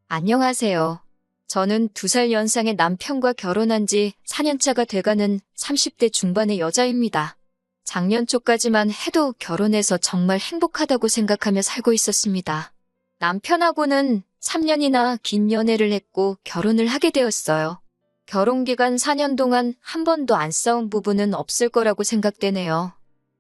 안녕하세요. 저는 2살 연상의 남편과 결혼한 지 4년차가 돼가는 30대 중반의 여자입니다. 작년 초까지만 해도 결혼해서 정말 행복하다고 생각하며 살고 있었습니다. 남편하고는 3년이나 긴 연애를 했고 결혼을 하게 되었어요. 결혼 기간 4년 동안 한 번도 안 싸운 부부는 없을 거라고 생각되네요.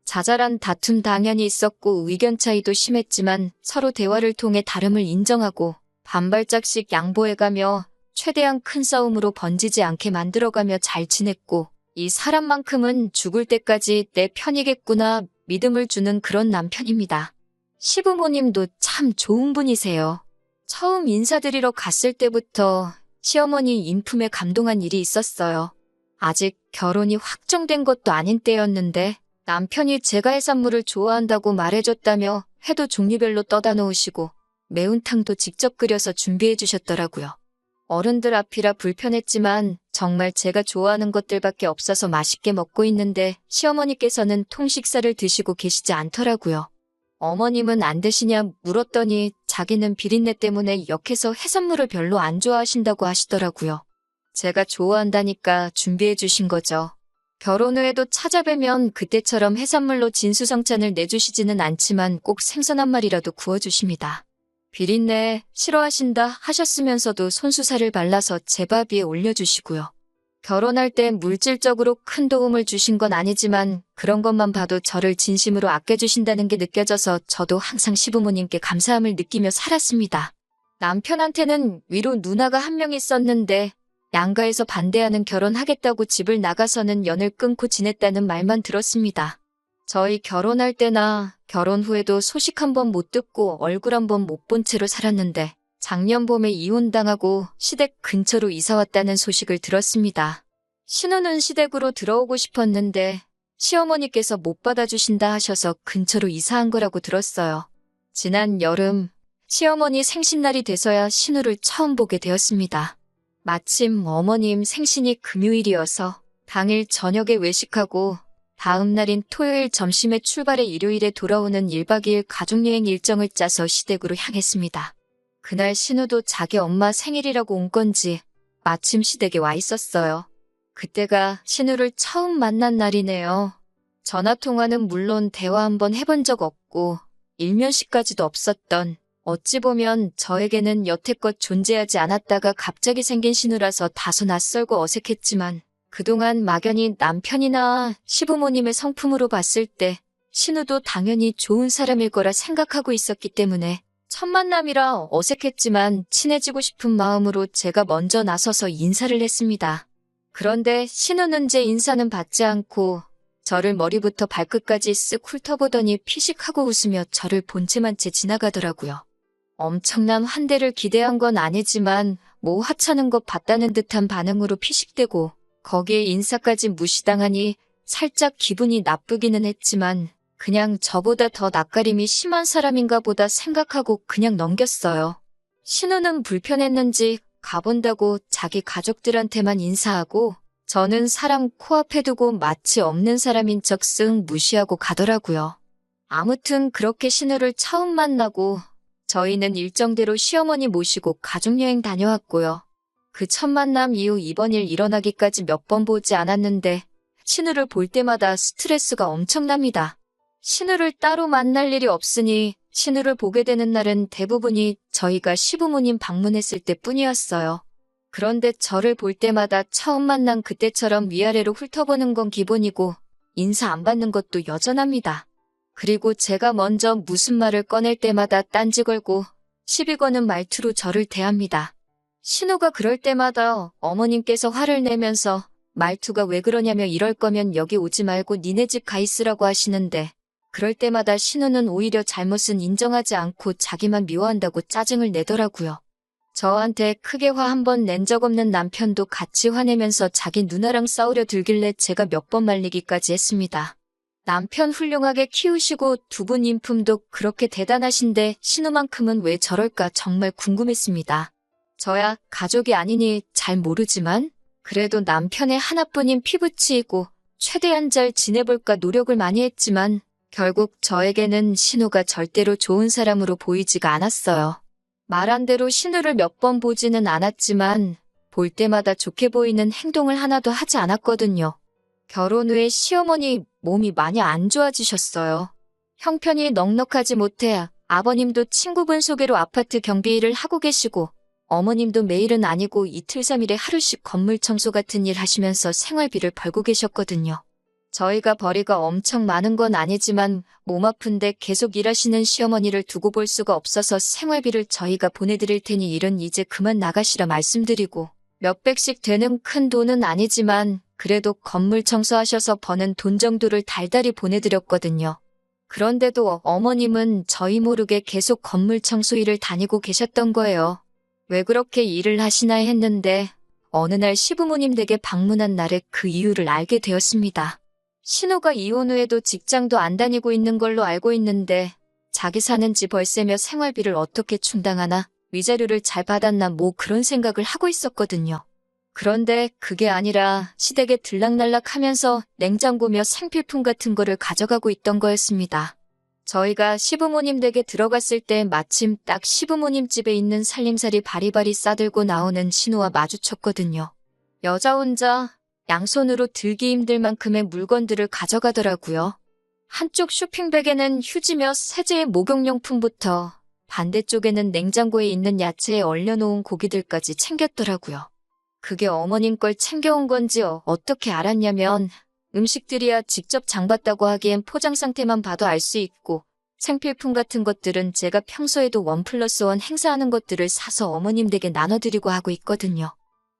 자잘한 다툼 당연히 있었고 의견 차이도 심했지만 서로 대화를 통해 다름을 인정하고 반발짝씩 양보해가며 최대한 큰 싸움으로 번지지 않게 만들어가며 잘 지냈고 이 사람만큼은 죽을 때까지 내 편이겠구나 믿음을 주는 그런 남편입니다. 시부모님도 참 좋은 분이세요. 처음 인사드리러 갔을 때부터 시어머니 인품에 감동한 일이 있었어요. 아직 결혼이 확정된 것도 아닌 때였는데 남편이 제가 해산물을 좋아한다고 말해줬다며 회도 종류별로 떠다 놓으시고 매운탕도 직접 끓여서 준비해 주셨더라고요. 어른들 앞이라 불편했지만 정말 제가 좋아하는 것들밖에 없어서 맛있게 먹고 있는데 시어머니께서는 통식사를 드시고 계시지 않더라고요. 어머님은 안 드시냐 물었더니 자기는 비린내 때문에 역해서 해산물을 별로 안 좋아하신다고 하시더라고요. 제가 좋아한다니까 준비해 주신 거죠. 결혼 후에도 찾아뵈면 그때처럼 해산물로 진수성찬을 내주시지는 않지만 꼭 생선 한 마리라도 구워주십니다. 비린내 싫어하신다 하셨으면서도 손수살을 발라서 제 밥 위에 올려주시고요. 결혼할 때 물질적으로 큰 도움을 주신 건 아니지만 그런 것만 봐도 저를 진심으로 아껴주신다는 게 느껴져서 저도 항상 시부모님께 감사함을 느끼며 살았습니다. 남편한테는 위로 누나가 한 명 있었는데 양가에서 반대하는 결혼하겠다고 집을 나가서는 연을 끊고 지냈다는 말만 들었습니다. 저희 결혼할 때나 결혼 후에도 소식 한 번 못 듣고 얼굴 한 번 못 본 채로 살았는데 작년 봄에 이혼당하고 시댁 근처로 이사 왔다는 소식을 들었습니다. 신우는 시댁으로 들어오고 싶었는데 시어머니께서 못 받아주신다 하셔서 근처로 이사한 거라고 들었어요. 지난 여름 시어머니 생신날이 돼서야 신우를 처음 보게 되었습니다. 마침 어머님 생신이 금요일이어서 당일 저녁에 외식하고 다음 날인 토요일 점심에 출발해 일요일에 돌아오는 1박 2일 가족여행 일정을 짜서 시댁으로 향했습니다. 그날 신우도 자기 엄마 생일이라고 온 건지 마침 시댁에 와 있었어요. 그때가 신우를 처음 만난 날이네요. 전화통화는 물론 대화 한번 해본 적 없고 일면식까지도 없었던 어찌 보면 저에게는 여태껏 존재하지 않았다가 갑자기 생긴 신우라서 다소 낯설고 어색했지만 그동안 막연히 남편이나 시부모님의 성품으로 봤을 때 신우도 당연히 좋은 사람일 거라 생각하고 있었기 때문에 첫 만남이라 어색했지만 친해지고 싶은 마음으로 제가 먼저 나서서 인사를 했습니다. 그런데 신우는 제 인사는 받지 않고 저를 머리부터 발끝까지 쓱 훑어보더니 피식하고 웃으며 저를 본체만 채 지나가더라고요. 엄청난 환대를 기대한 건 아니지만 뭐 하찮은 것 봤다는 듯한 반응으로 피식대고 거기에 인사까지 무시당하니 살짝 기분이 나쁘기는 했지만 그냥 저보다 더 낯가림이 심한 사람인가 보다 생각하고 그냥 넘겼어요. 신우는 불편했는지 가본다고 자기 가족들한테만 인사하고 저는 사람 코앞에 두고 마치 없는 사람인 척 쓱 무시하고 가더라고요. 아무튼 그렇게 신우를 처음 만나고 저희는 일정대로 시어머니 모시고 가족여행 다녀왔고요. 그 첫 만남 이후 이번 일 일어나기까지 몇 번 보지 않았는데 신우를 볼 때마다 스트레스가 엄청납니다. 신우를 따로 만날 일이 없으니 신우를 보게 되는 날은 대부분이 저희가 시부모님 방문했을 때뿐이었어요. 그런데 저를 볼 때마다 처음 만난 그때처럼 위아래로 훑어보는 건 기본이고 인사 안 받는 것도 여전합니다. 그리고 제가 먼저 무슨 말을 꺼낼 때마다 딴지 걸고 시비 거는 말투로 저를 대합니다. 신우가 그럴 때마다 어머님께서 화를 내면서 말투가 왜 그러냐며 이럴 거면 여기 오지 말고 니네 집 가 있으라고 하시는데 그럴 때마다 신우는 오히려 잘못은 인정하지 않고 자기만 미워한다고 짜증을 내더라고요. 저한테 크게 화 한 번 낸 적 없는 남편도 같이 화내면서 자기 누나랑 싸우려 들길래 제가 몇 번 말리기까지 했습니다. 남편 훌륭하게 키우시고 두 분 인품도 그렇게 대단하신데 신우만큼은 왜 저럴까 정말 궁금했습니다. 저야 가족이 아니니 잘 모르지만 그래도 남편의 하나뿐인 피부치이고 최대한 잘 지내볼까 노력을 많이 했지만 결국 저에게는 신우가 절대로 좋은 사람으로 보이지가 않았어요. 말한 대로 신우를 몇 번 보지는 않았지만 볼 때마다 좋게 보이는 행동을 하나도 하지 않았거든요. 결혼 후에 시어머니 몸이 많이 안 좋아지셨어요. 형편이 넉넉하지 못해 아버님도 친구분 소개로 아파트 경비 일을 하고 계시고 어머님도 매일은 아니고 이틀 3일에 하루씩 건물 청소 같은 일 하시면서 생활비를 벌고 계셨거든요. 저희가 벌이가 엄청 많은 건 아니지만 몸 아픈데 계속 일하시는 시어머니를 두고 볼 수가 없어서 생활비를 저희가 보내드릴 테니 일은 이제 그만 나가시라 말씀드리고 몇백씩 되는 큰 돈은 아니지만 그래도 건물 청소하셔서 버는 돈 정도를 달달이 보내드렸거든요. 그런데도 어머님은 저희 모르게 계속 건물 청소 일을 다니고 계셨던 거예요. 왜 그렇게 일을 하시나 했는데 어느 날 시부모님 댁에 방문한 날에 그 이유를 알게 되었습니다. 신우가 이혼 후에도 직장도 안 다니고 있는 걸로 알고 있는데 자기 사는 집 월세며 생활비를 어떻게 충당하나 위자료를 잘 받았나 뭐 그런 생각을 하고 있었거든요. 그런데 그게 아니라 시댁에 들락날락하면서 냉장고며 생필품 같은 거를 가져가고 있던 거였습니다. 저희가 시부모님 댁에 들어갔을 때 마침 딱 시부모님 집에 있는 살림살이 바리바리 싸들고 나오는 신우와 마주쳤거든요. 여자 혼자 양손으로 들기 힘들 만큼의 물건들을 가져가더라고요. 한쪽 쇼핑백에는 휴지며 세제의 목욕용품부터 반대쪽에는 냉장고에 있는 야채에 얼려놓은 고기들까지 챙겼더라고요. 그게 어머님 걸 챙겨온 건지 어떻게 알았냐면 음식들이야 직접 장봤다고 하기엔 포장 상태만 봐도 알 수 있고 생필품 같은 것들은 제가 평소에도 1+1 행사하는 것들을 사서 어머님 댁에 나눠드리고 하고 있거든요.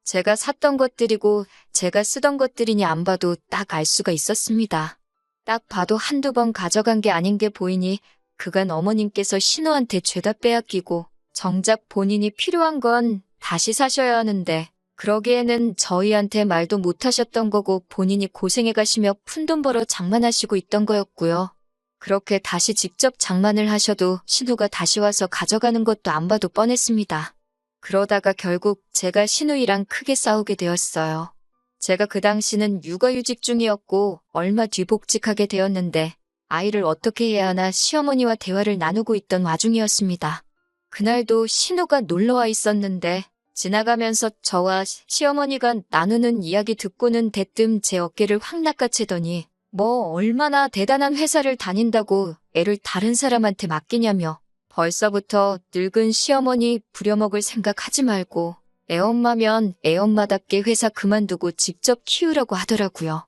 제가 샀던 것들이고 제가 쓰던 것들이니 안 봐도 딱 알 수가 있었습니다. 딱 봐도 한두 번 가져간 게 아닌 게 보이니 그간 어머님께서 신우한테 죄다 빼앗기고 정작 본인이 필요한 건 다시 사셔야 하는데 그러기에는 저희한테 말도 못 하셨던 거고 본인이 고생해 가시며 푼돈 벌어 장만하시고 있던 거였고요. 그렇게 다시 직접 장만을 하셔도 신우가 다시 와서 가져가는 것도 안 봐도 뻔했습니다. 그러다가 결국 제가 신우이랑 크게 싸우게 되었어요. 제가 그 당시는 육아휴직 중이었고 얼마 뒤 복직하게 되었는데 아이를 어떻게 해야 하나 시어머니와 대화를 나누고 있던 와중이었습니다. 그날도 신우가 놀러와 있었는데 지나가면서 저와 시어머니가 나누는 이야기 듣고는 대뜸 제 어깨를 확 낚아채더니 뭐 얼마나 대단한 회사를 다닌다고 애를 다른 사람한테 맡기냐며 벌써부터 늙은 시어머니 부려먹을 생각하지 말고 애엄마면 애엄마답게 회사 그만두고 직접 키우라고 하더라고요.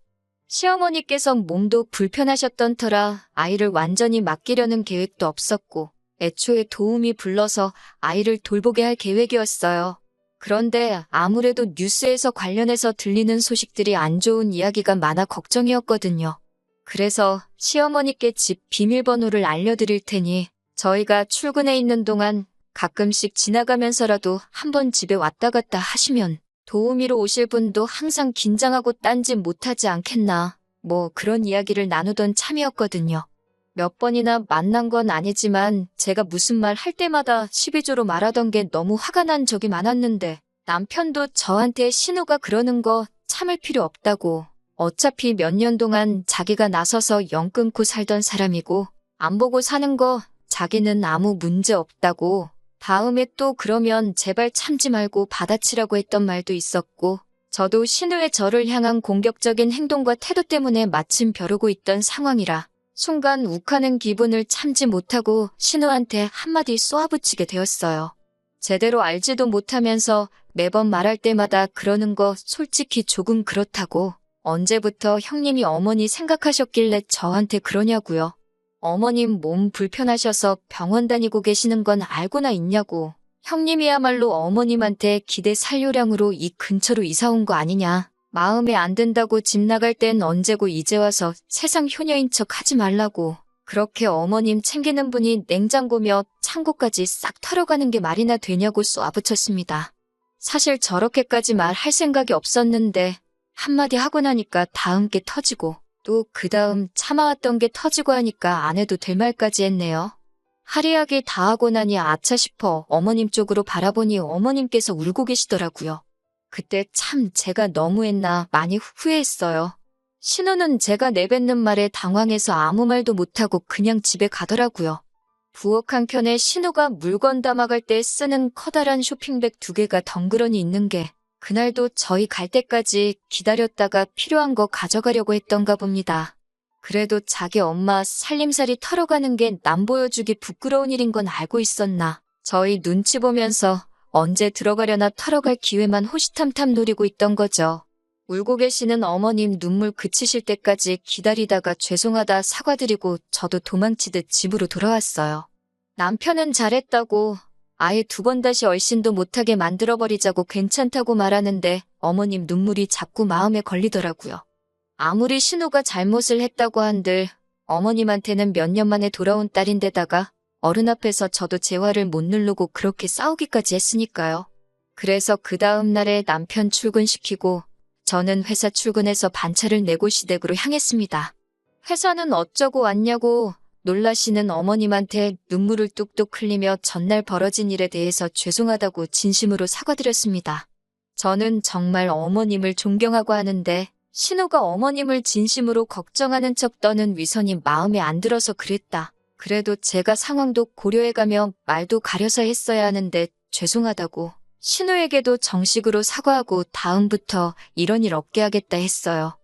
시어머니께서 몸도 불편하셨던 터라 아이를 완전히 맡기려는 계획도 없었고 애초에 도움이 불러서 아이를 돌보게 할 계획이었어요. 그런데 아무래도 뉴스에서 관련해서 들리는 소식들이 안 좋은 이야기가 많아 걱정이었거든요. 그래서 시어머니께 집 비밀번호를 알려드릴 테니 저희가 출근해 있는 동안 가끔씩 지나가면서라도 한번 집에 왔다 갔다 하시면 도우미로 오실 분도 항상 긴장하고 딴짓 못하지 않겠나 뭐 그런 이야기를 나누던 참이었거든요. 몇 번이나 만난 건 아니지만 제가 무슨 말 할 때마다 시비조로 말하던 게 너무 화가 난 적이 많았는데 남편도 저한테 신우가 그러는 거 참을 필요 없다고 어차피 몇 년 동안 자기가 나서서 영 끊고 살던 사람이고 안 보고 사는 거 자기는 아무 문제 없다고 다음에 또 그러면 제발 참지 말고 받아치라고 했던 말도 있었고 저도 신우의 저를 향한 공격적인 행동과 태도 때문에 마침 벼르고 있던 상황이라 순간 욱하는 기분을 참지 못하고 신우한테 한마디 쏘아붙이게 되었어요. 제대로 알지도 못하면서 매번 말할 때마다 그러는 거 솔직히 조금 그렇다고 언제부터 형님이 어머니 생각하셨길래 저한테 그러냐고요. 어머님 몸 불편하셔서 병원 다니고 계시는 건 알고나 있냐고. 형님이야말로 어머님한테 기대 살요량으로 이 근처로 이사 온 거 아니냐. 마음에 안 든다고 집 나갈 땐 언제고 이제 와서 세상 효녀인 척 하지 말라고. 그렇게 어머님 챙기는 분이 냉장고며 창고까지 싹 털어가는 게 말이나 되냐고 쏘아붙였습니다. 사실 저렇게까지 말할 생각이 없었는데 한마디 하고 나니까 다음 게 터지고 또 그 다음 참아왔던 게 터지고 하니까 안 해도 될 말까지 했네요. 할이야기 다 하고 나니 아차 싶어 어머님 쪽으로 바라보니 어머님께서 울고 계시더라고요. 그때 참 제가 너무했나 많이 후회했어요. 신우는 제가 내뱉는 말에 당황해서 아무 말도 못하고 그냥 집에 가더라고요. 부엌 한켠에 신우가 물건 담아갈 때 쓰는 커다란 쇼핑백 2개가 덩그러니 있는 게 그날도 저희 갈 때까지 기다렸다가 필요한 거 가져가려고 했던가 봅니다. 그래도 자기 엄마 살림살이 털어가는 게 남 보여주기 부끄러운 일인 건 알고 있었나. 저희 눈치 보면서 언제 들어가려나 털어갈 기회만 호시탐탐 노리고 있던 거죠. 울고 계시는 어머님 눈물 그치실 때까지 기다리다가 죄송하다 사과드리고 저도 도망치듯 집으로 돌아왔어요. 남편은 잘했다고 아예 2번 다시 얼씬도 못하게 만들어버리자고 괜찮다고 말하는데 어머님 눈물이 자꾸 마음에 걸리더라고요. 아무리 신우가 잘못을 했다고 한들 어머님한테는 몇 년 만에 돌아온 딸인데다가 어른 앞에서 저도 제 화를 못 누르고 그렇게 싸우기까지 했으니까요. 그래서 그 다음 날에 남편 출근시키고 저는 회사 출근해서 반차를 내고 시댁으로 향했습니다. 회사는 어쩌고 왔냐고 놀라시는 어머님한테 눈물을 뚝뚝 흘리며 전날 벌어진 일에 대해서 죄송하다고 진심으로 사과드렸습니다. 저는 정말 어머님을 존경하고 하는데 신우가 어머님을 진심으로 걱정하는 척 떠는 위선이 마음에 안 들어서 그랬다. 그래도 제가 상황도 고려해가며 말도 가려서 했어야 하는데 죄송하다고 신우에게도 정식으로 사과하고 다음부터 이런 일 없게 하겠다 했어요.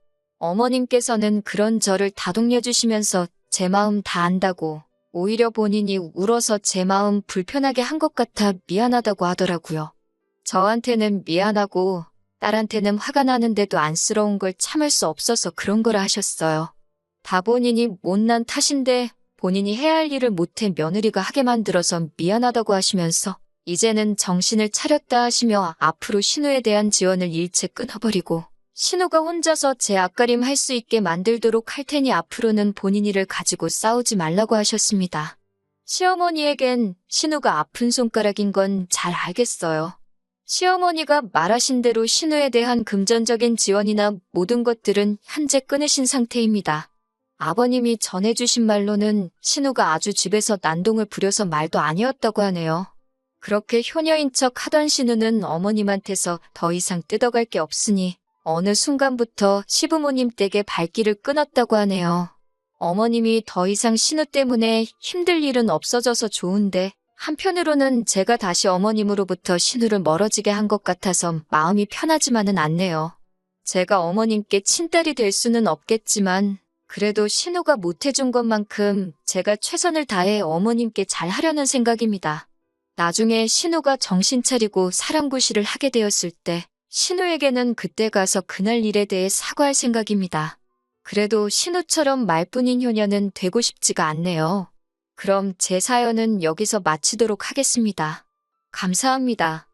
어머님께서는 그런 저를 다독여주시면서 제 마음 다 안다고 오히려 본인이 울어서 제 마음 불편하게 한 것 같아 미안하다고 하더라고요. 저한테는 미안하고 딸한테는 화가 나는데도 안쓰러운 걸 참을 수 없어서 그런 거라 하셨어요. 다 본인이 못난 탓인데 본인이 해야 할 일을 못해 며느리가 하게 만들어서 미안하다고 하시면서 이제는 정신을 차렸다 하시며 앞으로 신우에 대한 지원을 일체 끊어버리고 신우가 혼자서 제 앞가림 할 수 있게 만들도록 할 테니 앞으로는 본인 일을 가지고 싸우지 말라고 하셨습니다. 시어머니에겐 신우가 아픈 손가락인 건 잘 알겠어요. 시어머니가 말하신 대로 신우에 대한 금전적인 지원이나 모든 것들은 현재 끊으신 상태입니다. 아버님이 전해주신 말로는 신우가 아주 집에서 난동을 부려서 말도 아니었다고 하네요. 그렇게 효녀인 척 하던 신우는 어머님한테서 더 이상 뜯어갈 게 없으니 어느 순간부터 시부모님 댁에 발길을 끊었다고 하네요. 어머님이 더 이상 신우 때문에 힘들 일은 없어져서 좋은데 한편으로는 제가 다시 어머님으로부터 신우를 멀어지게 한 것 같아서 마음이 편하지만은 않네요. 제가 어머님께 친딸이 될 수는 없겠지만 그래도 신우가 못해준 것만큼 제가 최선을 다해 어머님께 잘하려는 생각입니다. 나중에 신우가 정신 차리고 사랑구실을 하게 되었을 때 신우에게는 그때 가서 그날 일에 대해 사과할 생각입니다. 그래도 신우처럼 말뿐인 효녀는 되고 싶지가 않네요. 그럼 제 사연은 여기서 마치도록 하겠습니다. 감사합니다.